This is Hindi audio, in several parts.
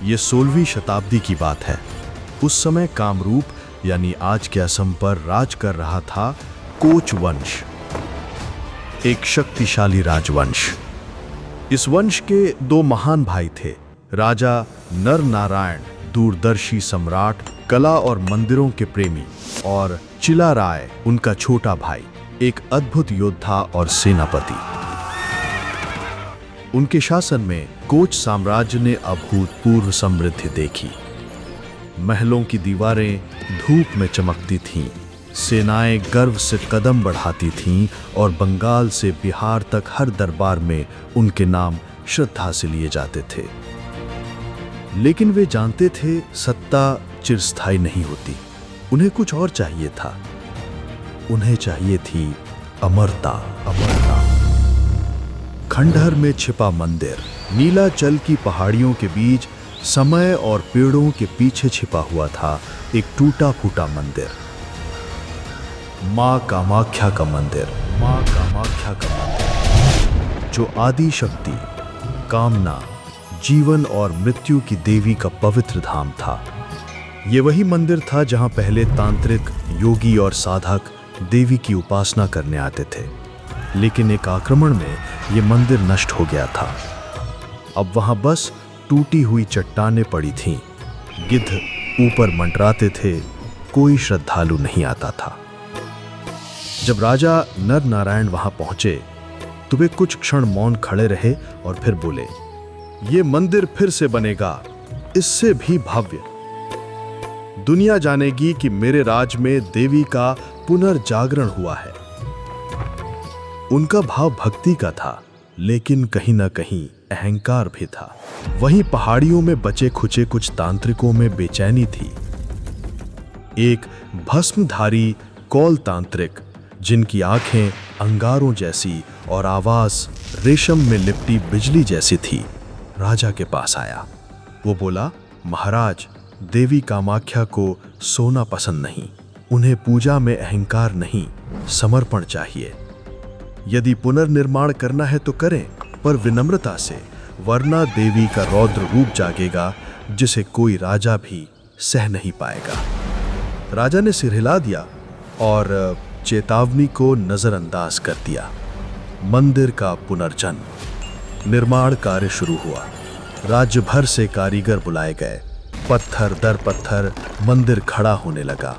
ये 16वीं शताब्दी की बात है। उस समय कामरूप यानी आज के असम पर राज कर रहा था कोच वंश, एक शक्तिशाली राजवंश। इस वंश के दो महान भाई थे, राजा नर नारायण, दूरदर्शी सम्राट, कला और मंदिरों के प्रेमी, और चिला राय, उनका छोटा भाई, एक अद्भुत योद्धा और सेनापति। उनके शासन में कोच साम्राज्य ने अभूतपूर्व समृद्धि देखी। महलों की दीवारें धूप में चमकती थीं, सेनाएं गर्व से कदम बढ़ाती थीं और बंगाल से बिहार तक हर दरबार में उनके नाम श्रद्धा से लिए जाते थे। लेकिन वे जानते थे सत्ता चिरस्थायी नहीं होती। उन्हें कुछ और चाहिए था। उन्हें चाहिए थी अमरता। अमरता। खंडहर में छिपा मंदिर, नीलाचल की पहाड़ियों के बीच समय और पेड़ों के पीछे छिपा हुआ था एक टूटा फूटा मंदिर। मां कामाख्या का मंदिर। मां कामाख्या का मंदिर, जो आदि शक्ति, कामना, जीवन और मृत्यु की देवी का पवित्र धाम था। ये वही मंदिर था जहां पहले तांत्रिक, योगी और साधक देवी की उपासना करने आते थे। लेकिन एक आक्रमण में ये मंदिर नष्ट हो गया था। अब वहां बस टूटी हुई चट्टानें पड़ी थीं। गिद्ध ऊपर मंडराते थे, कोई श्रद्धालु नहीं आता था। जब राजा नर नारायण वहां पहुंचे तो वे कुछ क्षण मौन खड़े रहे और फिर बोले, ये मंदिर फिर से बनेगा, इससे भी भव्य। दुनिया जानेगी कि मेरे राज में देवी का पुनर्जागरण हुआ है। उनका भाव भक्ति का था, लेकिन कहीं ना कहीं अहंकार भी था। वहीं पहाड़ियों में बचे खुचे कुछ तांत्रिकों में बेचैनी थी। एक भस्मधारी कौल तांत्रिक, जिनकी आंखें अंगारों जैसी और आवाज रेशम में लिपटी बिजली जैसी थी, राजा के पास आया। वो बोला, महाराज, देवी कामाख्या को सोना पसंद नहीं। उन्हें पूजा में अहंकार नहीं, समर्पण चाहिए। यदि पुनर्निर्माण करना है तो करें, पर विनम्रता से, वरना देवी का रौद्र रूप जागेगा जिसे कोई राजा भी सह नहीं पाएगा। राजा ने सिर हिला दिया और चेतावनी को नजरअंदाज कर दिया। मंदिर का पुनर्जन्म, निर्माण कार्य शुरू हुआ। राज्य भर से कारीगर बुलाए गए। पत्थर दर पत्थर मंदिर खड़ा होने लगा।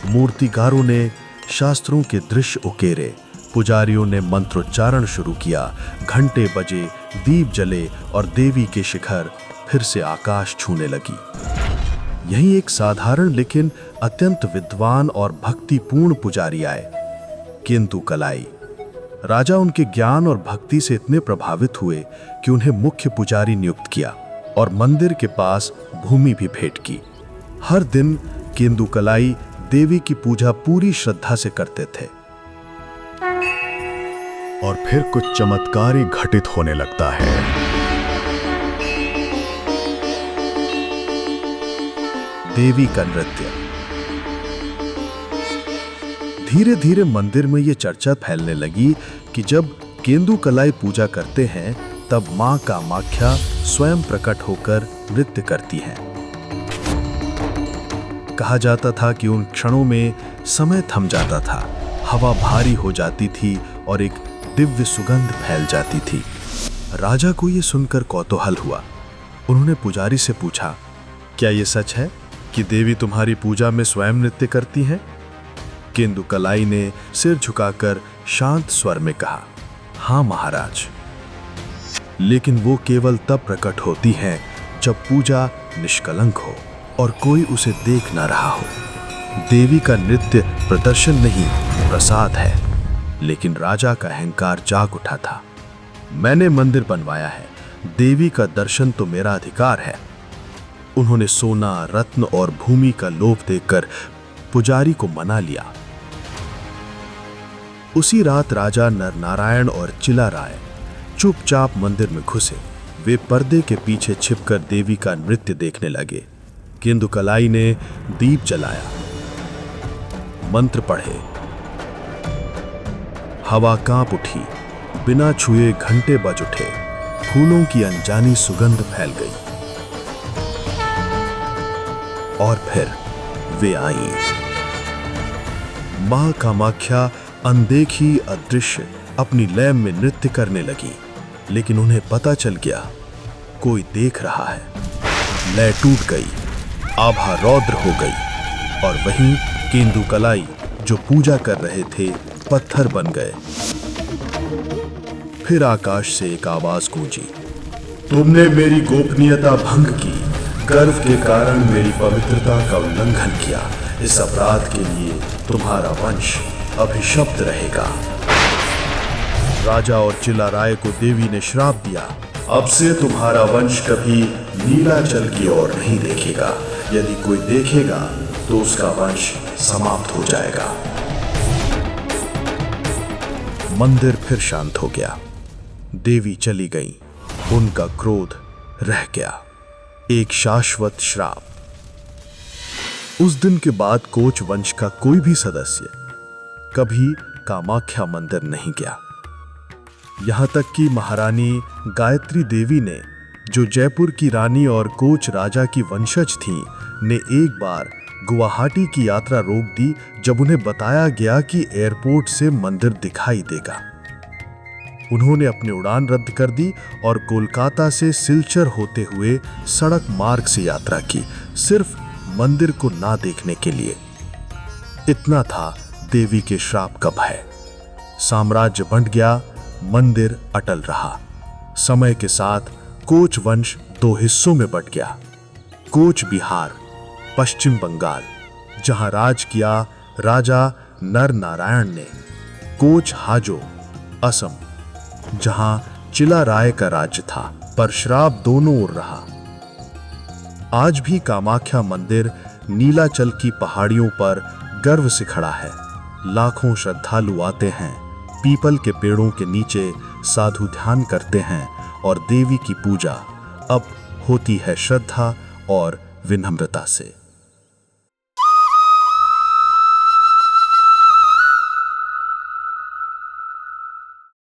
मूर्तिकारों ने शास्त्रों के दृश्य उकेरे, पुजारियों ने मंत्रोच्चारण शुरू किया, घंटे बजे, दीप जले और देवी के शिखर फिर से आकाश छूने लगी। यहीं एक साधारण लेकिन अत्यंत विद्वान और भक्तिपूर्ण पुजारी आए, किंतु कलाई। राजा उनके ज्ञान और भक्ति से इतने प्रभावित हुए कि उन्हें मुख्य पुजारी नियुक्त किया और मंदिर के पास भूमि भी भेंट की। हर दिन केंदु कलाई देवी की पूजा पूरी श्रद्धा से करते थे। और फिर कुछ चमत्कार ही घटित होने लगता है। देवी का नृत्य। धीरे धीरे मंदिर में यह चर्चा फैलने लगी कि जब केंदु कलाई पूजा करते हैं तब मां कामाख्या स्वयं प्रकट होकर नृत्य करती हैं। कहा जाता था कि उन क्षणों में समय थम जाता था, हवा भारी हो जाती थी और एक दिव्य सुगंध फैल जाती थी। राजा को यह सुनकर कौतूहल हुआ। उन्होंने पुजारी से पूछा, क्या यह सच है कि देवी तुम्हारी पूजा में स्वयं नृत्य करती हैं? केंदु कलाई ने सिर झुकाकर शांत स्वर में कहा, हाँ महाराज, लेकिन वो केवल तब प्रकट होती हैं जब पूजा निष्कलंक हो और कोई उसे देख ना रहा हो। देवी का नृत्य प्रदर्शन नहीं, प्रसाद है। लेकिन राजा का अहंकार जाग उठा था। मैंने मंदिर बनवाया है, देवी का दर्शन तो मेरा अधिकार है। उन्होंने सोना, रत्न और भूमि का लोभ देकर पुजारी को मना लिया। उसी रात राजा नरनारायण और चिला राय चुपचाप मंदिर में घुसे। वे पर्दे के पीछे छिपकर देवी का नृत्य देखने लगे। केंदु कलाई ने दीप जलाया, मंत्र पढ़े, हवा कांप उठी, बिना छुए घंटे बज उठे, फूलों की अनजानी सुगंध फैल गई। और फिर वे आई। मां कामाख्या अनदेखी अदृश्य अपनी लय में नृत्य करने लगी, लेकिन उन्हें पता चल गया कोई देख रहा है। लय टूट गई, आभा रौद्र हो गई और वहीं केंदुकलाई जो पूजा कर रहे थे पत्थर बन गए। फिर आकाश से एक आवाज गूंजी, तुमने मेरी गोपनीयता भंग की, गर्व के कारण मेरी पवित्रता का उल्लंघन किया। इस अपराध के लिए तुम्हारा वंश अभिशप्त रहेगा। राजा और चिलाराय को देवी ने श्राप दिया, अब से तुम्हारा वंश कभी नीलाचल की ओर नहीं देखेगा। यदि कोई देखेगा तो उसका वंश समाप्त हो जाएगा। मंदिर फिर शांत हो गया। देवी चली गई, उनका क्रोध रह गया, एक शाश्वत श्राप। उस दिन के बाद कोच वंश का कोई भी सदस्य कभी कामाख्या मंदिर नहीं गया। यहां तक कि महारानी गायत्री देवी ने, जो जयपुर की रानी और कोच राजा की वंशज थीं, ने एक बार गुवाहाटी की यात्रा रोक दी जब उन्हें बताया गया कि एयरपोर्ट से मंदिर दिखाई देगा। उन्होंने अपनी उड़ान रद्द कर दी और कोलकाता से सिलचर होते हुए सड़क मार्ग से यात्रा की, सिर्फ मंदिर को ना देखने के लिए। इतना था देवी के श्राप का भय। साम्राज्य बंट गया, मंदिर अटल रहा। समय के साथ कोच वंश दो हिस्सों में बंट गया। कोच बिहार, पश्चिम बंगाल, जहां राज किया राजा नर नारायण ने। कोच हाजो, असम, जहां चिलाराय का राज्य था, पर श्राप दोनों ओर रहा। आज भी कामाख्या मंदिर नीलाचल की पहाड़ियों पर गर्व से खड़ा है। लाखों श्रद्धालु आते हैं, पीपल के पेड़ों के नीचे साधु ध्यान करते हैं और देवी की पूजा अब होती है श्रद्धा और विनम्रता से।